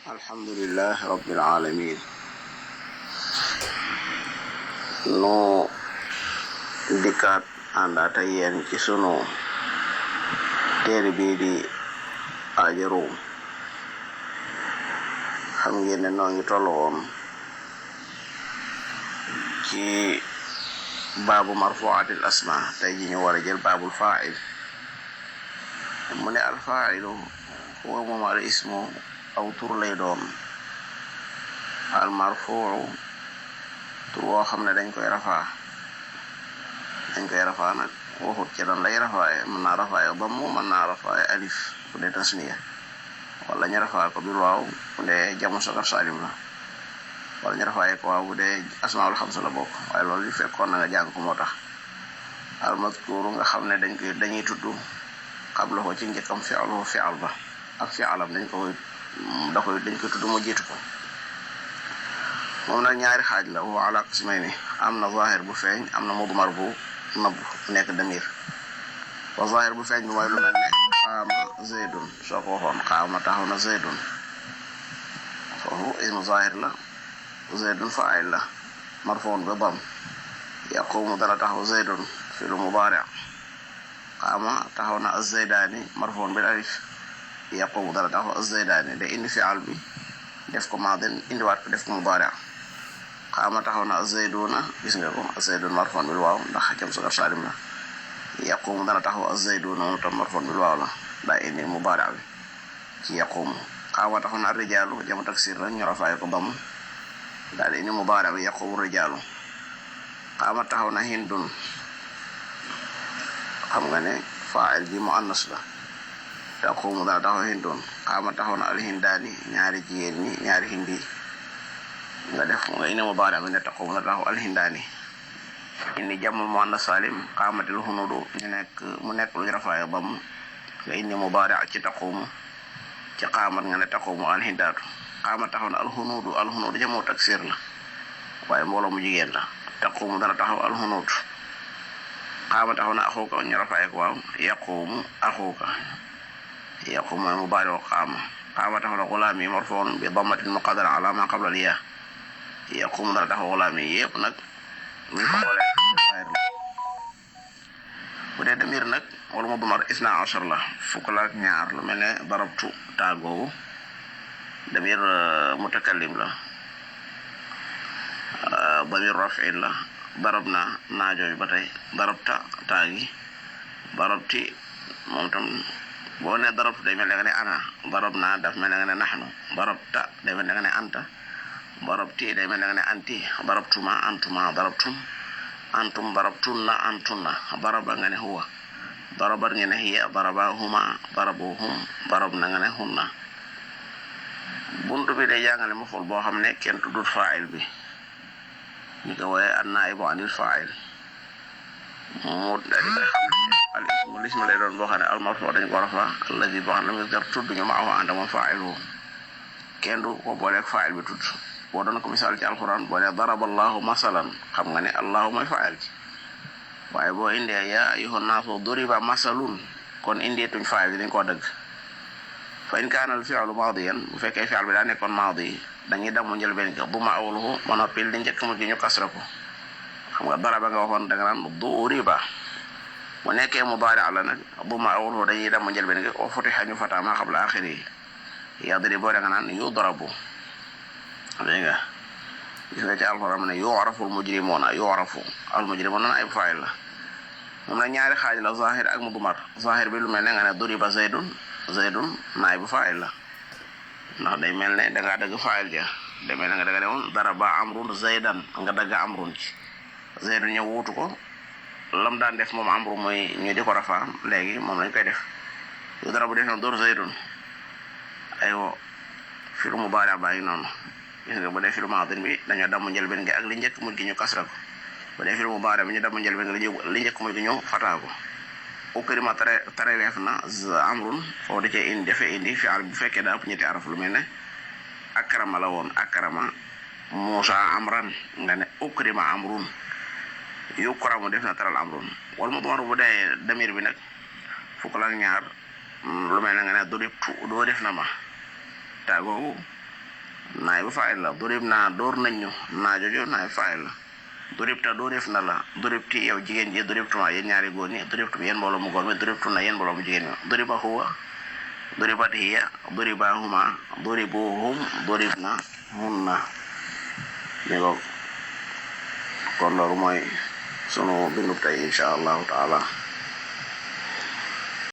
alhamdulillah rabbil alamin no dikkaat àndaat ak yéen ci sunu téere bii di Aaja-Ruum xam ngeen ne noo ngi tollu woon ci baabu marfu'atil asma tey ji ñu war a jël baabul faa'il mu ne al faa'ilu huwa moom al ismu aw tur lay doon al marfu'u tur woo xam ne dañ koy rafaa nag waxut ci lan lay rafaaye mën naa rafaaye dammu mën naa rafaaye alif bu dee tasniya wala ñu rafaa ko bil waaw bu dee jamu sakar salim la wala ñu rafaaye ko waaw bu dee asmaul xamsa la bokk waaye loolu yu fekkoon na nga jàng ko moo tax al mazkuuru nga xam ne dañuy tudd qabla ko ci njëkkam fi'luhu fi'al ba ak fi'alam dañ koy tudd mu jiitu ko moom nag ñaari xaaj la wa ala qismayni am na zahir bu feeñ am na mudmar bu nëbb bu nekk damir wa zahir bu feeñ bi mooy lu mel ne qaama zaydun soo ko waxoon qaama taxaw na zaydun foofu ismu zahir la zaydun fa'il la marfuun bi dam yaqumu dana taxaw zaydun fi'lu mudaari' qaama taxaw na az-zaydaani marfuun bil alif yaqumu dana taxaw az-zaydaani day indi fi'al bi def ko maadin indiwaat ko def ko mudaari' qaama taxaw na az-zayduuna gis nga ko az-zayduun marfuun bil waaw ndax jam sakar saalim la yaqumu dana taxaw az-zayduuna moom tam marfuun bil waaw la daa indi mudaari' bi ci yaqumu qaama taxaw na ar-rijaalu jamu taksiir la ñu rafaaye ko dam daal indi mudaari' bi yaqumu rijaalu qaama taxaw na hindun xam nga ne faa'il ji muannas la taqumu dana taxaw hindun qaama taxaw na al-hindaani ñaari jigéen ñi ñaari hindi nga def nga indi mudaari' bi ne taqumu dana taxaw al-hindaani indi jamul muannas salim qaamatil hunuudu mu nekk lu ñu rafaaye dam nga indi mudaari' ci taqumu ci qaamat nga ne taqumu al-hindaatu qaama taxaw na al-hunuudu jamu taksiir la waaye mbooloo mu jigéen la taqumu dana taxaw al-hunuud qaama taxaw na axuuka ñu rafaaye ko waaw yaqumu axuuka yaqumu mooy mudaari' qaama taxaw na gulaami marfuun bi dammatin muqaddara ala ma qabla al-yaa yaqumu dana taxaw gulaami yépp nag ñu ko xoolee bu dee damir nag wala mudmar isna ashar la fukk la ak ñaar lu mel ne darabtu taagoobu damir mutakallim la damir raf'in la darabna naajooy ba tey darabta taagi darabti moom tam boo ne darabtu day mel ne nga ne ana darabna daf mel ne nga ne naxnu darabta day mel ne nga ne anta darabti day mel ne nga ne anti darabtuma antuma darabtum antum darabtunna antunna daraba nga ne huwa darabat nga ne hiya daraba huma darabuhum darabna nga ne hunna buntu bi day jàngale maf'ul boo xam ne kenn tuddul fa'il bi ñu ko wooye an-naa'ibu anil faa'il mu daal di koy xam ne al ismu lay doon boo xam ne al marfu' dañ ko rafaa allazi boo xam ne lam yuzkar tudd ñu ma'ahu ànd moom faa'iluhu kenn du ko booleeg faa'il bi tudd boo doon ko misaal ci alquran boo ne daraba allahu masalan xam nga ne allahu mooy faa'il ci waaye boo indee yaa ayyuhan naasu duriba masalun kon indeetuñ faa'il bi dañ koo dëgg fa in kaana al fi'lu maadiyan bu fekkee fi'l bi daa nekkoon maadi dañuy damu njëlbeen ga bu ma awluhu ba noppi li njëkk mu gi ñu kasra ko xam nga daraba nga waxoon danga naan duriba bu nekkee mudaari' la nag bu ma awluhu dañuy damu njëlbeen ga o futiha ñu fata ma qabla aaxiri yadribu danga naan yudrabu dégg nga gis nga ci alxuraan ne yu'rafu al-mujrimuuna yu'rafu al-mujrimuuna ay faa'il la moom nag ñaari xaaj la zahir ak mudmar zahir bi lu mel ne nga ne duriba zaydun naay bu faa'il la ndax day mel ne dangaa dëgg faa'il ja day mel ne nga dëgg ne woon daraba amrun zaydan nga dëgg amrun ci zaydun ñëw wuutu ko lam daan def moom amru mooy ñu di ko rafaa léegi moom lañ koy def yu dara bu def na door zaydun aywa fi'lu mudaari' baa ngi noonu gis nga bu dee fi'lu maadin bi dañoo damm njëlbeen gi ak li njëkk mujj gi ñu kasra ko bu dee fi'lu mudaari' bi ñu damm njëlbeen gi li njëkk mujj gi ñu fataa ko ukrima tareef na amrun foo da cee indi fi'al bu fekkee daa ëpp ñetti araf lu mel ne akrama la woon akrama Muusa amran nga ne ukrima amrun yukramu def na taral amrun wal mudmar bu dee damir bi nag fukk la ak ñaar lu mel ne nga ne duribtu doo def na ma taagoogu naay bu fa'il la durib naa door nañ ñu naa jojo naay fa'il la durib ta dooreef na la durib ti yow jigéen ji durib tuma yéen ñaari góor ñi durib tu yéen mbooloo mu góor mi durib tu na yéen mbooloo mu jigéen ñi duriba huwa duribat hiya duriba huma duribuhum duribna hunna ni ko kon loolu mooy sunu bindu tey insha allahu taala